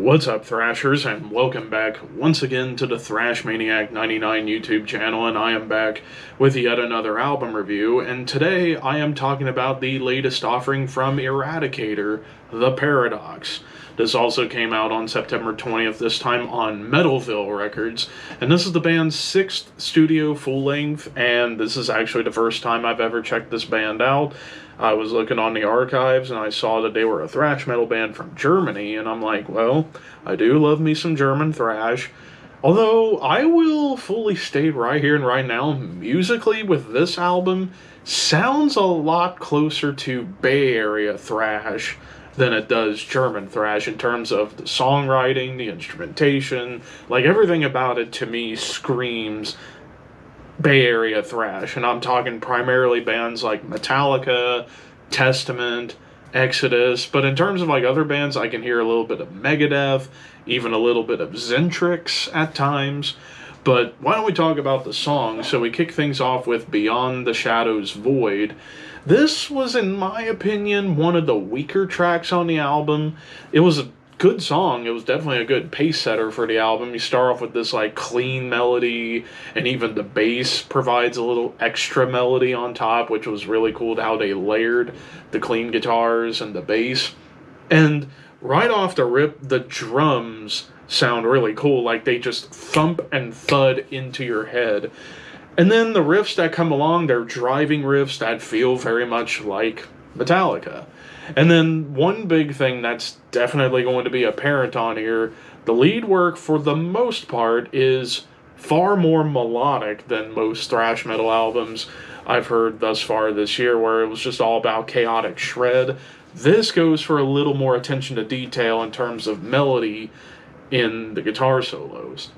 What's up, Thrashers, and welcome back once again to the Thrash Maniac 99 YouTube channel, and I am back with yet another album review, and today I am talking about the latest offering from Eradicator, The Paradox. This also came out on September 20th, this time on Metalville Records, and this is the band's 6th studio full-length, and this is actually the first time I've ever checked this band out. I was looking on the archives and I saw that they were a thrash metal band from Germany, and I'm like, well, I do love me some German thrash. Although, I will fully state right here and right now, musically with this album, sounds a lot closer to Bay Area thrash than it does German thrash in terms of the songwriting, the instrumentation, like everything about it to me screams Bay Area thrash, and I'm talking primarily bands like Metallica, Testament, Exodus, but in terms of like other bands, I can hear a little bit of Megadeth, even a little bit of Zentrix at times. But why don't we talk about the song? So we kick things off with Beyond the Shadows Void. This was, in my opinion, one of the weaker tracks on the album. It was a good song. It was definitely a good pace setter for the album. You start off with this like clean melody, and even the bass provides a little extra melody on top, which was really cool how they layered the clean guitars and the bass. And right off the rip, the drums sound really cool. Like they just thump and thud into your head. And then the riffs that come along, they're driving riffs that feel very much like Metallica. And then one big thing that's definitely going to be apparent on here, the lead work for the most part is far more melodic than most thrash metal albums I've heard thus far this year, where it was just all about chaotic shred. This goes for a little more attention to detail in terms of melody in the guitar solos.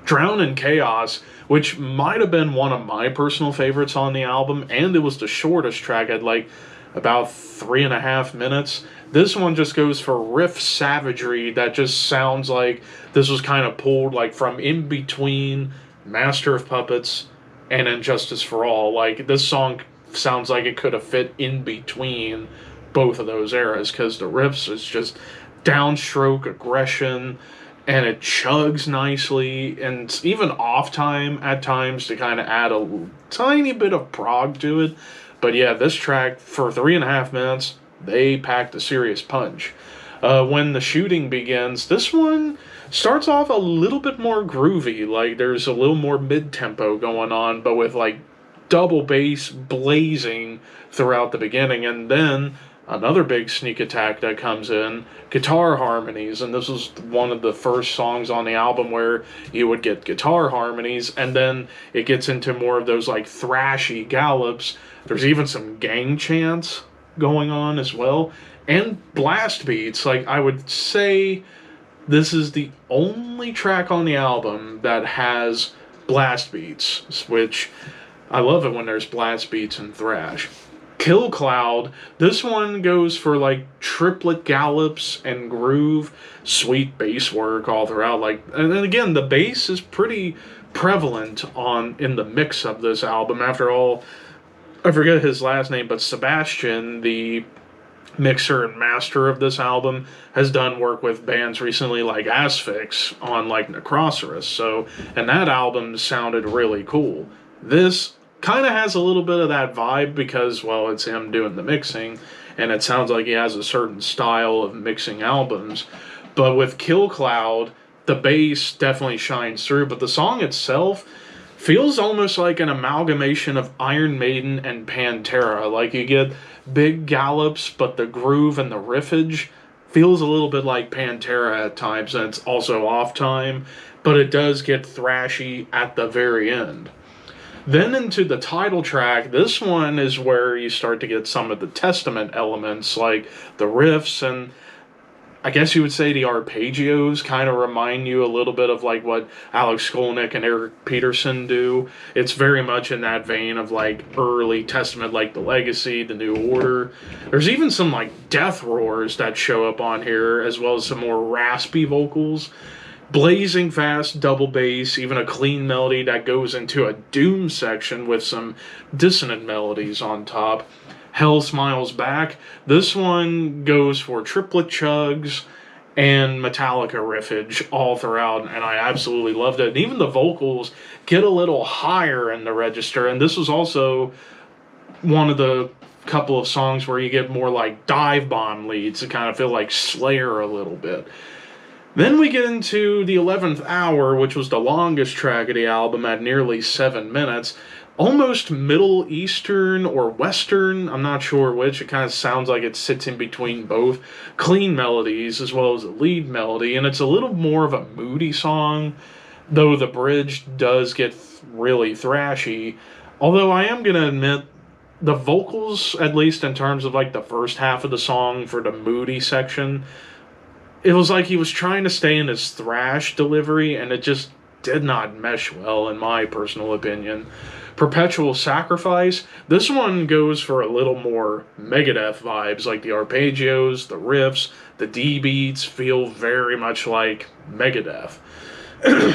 Drown in Chaos, which might have been one of my personal favorites on the album, and it was the shortest track at like about 3.5 minutes. This one just goes for riff savagery that just sounds like this was kind of pulled like from in between Master of Puppets and Injustice for All. Like this song sounds like it could have fit in between both of those eras, because the riffs is just downstroke aggression, and it chugs nicely, and even off time at times to kind of add a tiny bit of prog to it. But yeah, this track, for 3.5 minutes, they packed a serious punch. When the shooting begins, this one starts off a little bit more groovy. Like, there's a little more mid-tempo going on, but with, like, double bass blazing throughout the beginning. And then another big sneak attack that comes in, guitar harmonies. And this was one of the first songs on the album where you would get guitar harmonies, and then it gets into more of those, like, thrashy gallops. There's even some gang chants going on as well, and blast beats. Like, I would say this is the only track on the album that has blast beats, which I love it when there's blast beats in thrash. Kill Cloud, this one goes for like triplet gallops and groove, sweet bass work all throughout. Like, and then again, the bass is pretty prevalent in the mix of this album. After all, I forget his last name, but Sebastian, the mixer and master of this album, has done work with bands recently like Asphyx on like Necrosaurus. So, and that album sounded really cool. This kind of has a little bit of that vibe because, well, it's him doing the mixing, and it sounds like he has a certain style of mixing albums. But with Kill Cloud, the bass definitely shines through, but the song itself feels almost like an amalgamation of Iron Maiden and Pantera. Like, you get big gallops, but the groove and the riffage feels a little bit like Pantera at times, and it's also off time, but it does get thrashy at the very end. Then into the title track, this one is where you start to get some of the Testament elements, like the riffs, and I guess you would say the arpeggios kind of remind you a little bit of like what Alex Skolnick and Eric Peterson do. It's very much in that vein of like early Testament, like The Legacy, The New Order. There's even some like death roars that show up on here, as well as some more raspy vocals. Blazing fast double bass, even a clean melody that goes into a doom section with some dissonant melodies on top. Hell Smiles Back. This one goes for triplet chugs and Metallica riffage all throughout, and I absolutely loved it. And even the vocals get a little higher in the register, and this was also one of the couple of songs where you get more like dive bomb leads that kind of feel like Slayer a little bit. Then we get into the 11th hour, which was the longest track of the album at nearly 7 minutes. Almost Middle Eastern or Western, I'm not sure which. It kind of sounds like it sits in between both. Clean melodies as well as the lead melody, and it's a little more of a moody song, though the bridge does get really thrashy. Although I am going to admit, the vocals, at least in terms of like the first half of the song for the moody section, it was like he was trying to stay in his thrash delivery, and it just did not mesh well, in my personal opinion. Perpetual Sacrifice, this one goes for a little more Megadeth vibes, like the arpeggios, the riffs, the D beats feel very much like Megadeth.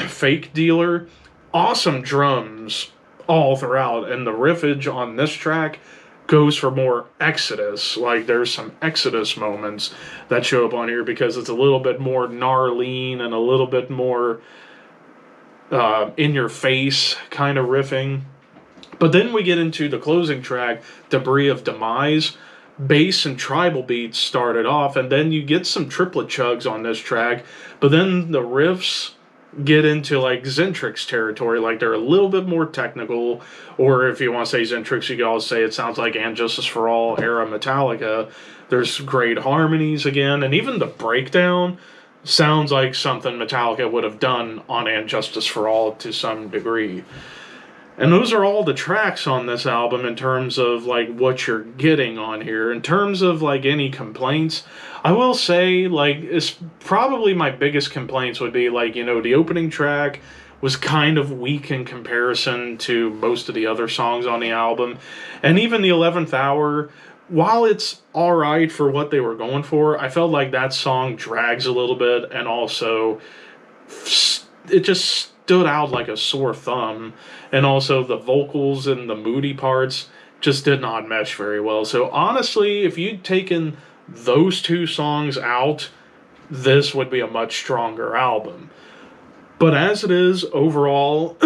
Fake Dealer, awesome drums all throughout, and the riffage on this track goes for more Exodus. Like, there's some Exodus moments that show up on here because it's a little bit more gnarly and a little bit more in your face kind of riffing. But then we get into the closing track, Debris of Demise. Bass and tribal beats started off, and then you get some triplet chugs on this track, but then the riffs get into like Zentrix territory, like they're a little bit more technical, or if you want to say Zentrix, you can also say it sounds like And Justice for All era Metallica. There's great harmonies again, and even the breakdown sounds like something Metallica would have done on And Justice for All to some degree. And those are all the tracks on this album in terms of like what you're getting on here. In terms of like any complaints, I will say like it's probably my biggest complaints would be like, you know, the opening track was kind of weak in comparison to most of the other songs on the album. And even the 11th hour, while it's all right for what they were going for, I felt like that song drags a little bit, and also it just stood out like a sore thumb. And also the vocals and the moody parts just did not mesh very well. So honestly, if you'd taken those two songs out, this would be a much stronger album. But as it is, overall,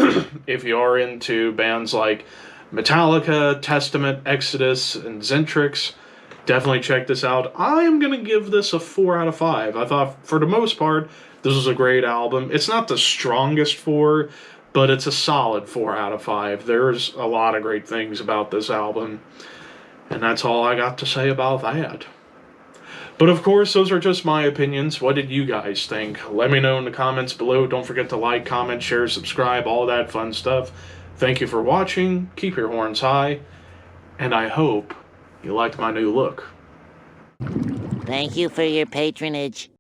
if you are into bands like Metallica, Testament, Exodus, and Zentrix, definitely check this out. I am going to give this a 4 out of 5. I thought, for the most part, this was a great album. It's not the strongest 4, but it's a solid 4 out of 5. There's a lot of great things about this album. And that's all I got to say about that. But of course, those are just my opinions. What did you guys think? Let me know in the comments below. Don't forget to like, comment, share, subscribe, all that fun stuff. Thank you for watching. Keep your horns high. And I hope you liked my new look. Thank you for your patronage.